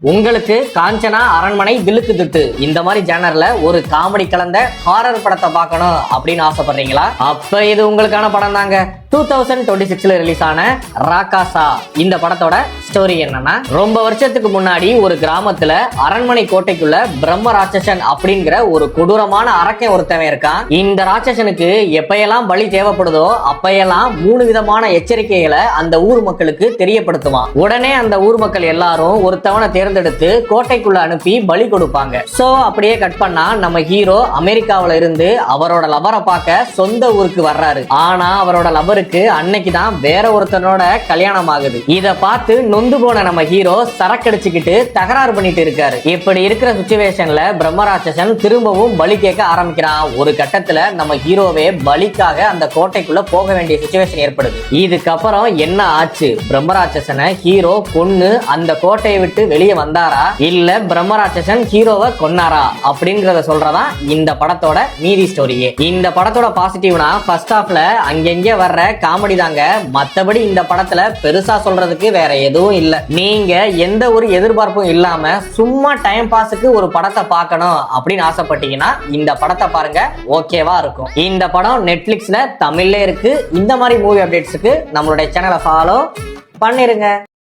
உங்களுக்கு காஞ்சனா, அரண்மனை, தில்லுக்கு திட்டு இந்த மாதிரி ஜேனர்ல ஒரு காமெடி கலந்த ஹாரர் படத்தை பார்க்கணும் அப்படின்னு ஆசைப்படுறீங்களா? அப்ப இது உங்களுக்கான படம் தாங்க. 2026ல ரிலீஸ் ஆன ராக்காசா. இந்த படத்தோட ஸ்டோரி என்னன்னா, ரொம்ப வருஷத்துக்கு முன்னாடி ஒரு கிராமத்துல அரண்மனை கோட்டைக்குள்ள பிரம்ம ராட்சசன் அப்படிங்கிற ஒரு கொடூரமான அரக்கன் ஒருத்தவன் இருக்கான். இந்த ராட்சசனுக்கு எப்பயெல்லாம் பலி தேவைப்படுதோ அப்பையெல்லாம் 3 விதமான எச்சரிக்கைகளை அந்த ஊர் மக்களுக்கு தெரியப்படுத்துவான். உடனே அந்த ஊர் மக்கள் எல்லாரும் ஒருத்தவனை தேர்ந்தெடுத்து கோட்டைக்குள்ள அனுப்பி பலி கொடுப்பாங்க. சோ அப்படியே கட் பண்ணா நம்ம ஹீரோ அமெரிக்காவில இருந்து அவரோட லவரை பார்க்க சொந்த ஊருக்கு வர்றாரு. ஆனா அவரோட லவருக்கு அன்னைக்கு தான் வேற ஒருத்தனோட கல்யாணம் ஆகுது. இத பார்த்து நொந்து போன நம்ம ஹீரோ சரக்கடிச்சுக்கிட்டு தகராறு பண்ணிட்டு இருக்காரு. இப்படி இருக்கிற சிச்சுவேஷன்ல பிரம்மராட்சசன் திரும்பவும் பலி கேட்க ஆரம்பிக்கிறான். ஒரு கட்டத்துல நம்ம ஹீரோவே பலிக்காக அந்த கோட்டைக்குள்ள போக வேண்டிய சிச்சுவேஷன் ஏற்படுது. இதுக்கப்புறம் என்ன ஆச்சு? பிரம்மராட்சசனை ஹீரோ கொன்னு அந்த கோட்டையை விட்டு வெளியே வந்தாரா, இல்ல பிரம்மராட்சசன் ஹீரோவை கொன்னாரா அப்படிங்கறத சொல்றதா இந்த படத்தோட மீதி ஸ்டோரியே. இந்த படத்தோட பாசிட்டிவ்னா ஃபர்ஸ்ட் ஹாஃப்ல அங்கங்க வர்ற காமெடி தாங்க. மத்தபடி இந்த படத்துல பெருசா சொல்றதுக்கு வேற எதுவும் இல்ல. நீங்க எந்த ஒரு எதிர்பார்ப்பும் இல்லாம சும்மா டைம் பாஸுக்கு ஒரு படத்தை பார்க்கணும் அப்படின்னு ஆசைப்பட்டீங்கன்னா இந்த படத்தை பாருங்க, ஓகேவா இருக்கும். இந்த படம் நெட்ஃபிளிக்ஸ்ல தமிழ்ல இருக்கு. இந்த மாதிரி மூவி அப்டேட்ஸுக்கு நம்மளுடைய சேனலை ஃபாலோ பண்ணிருங்க.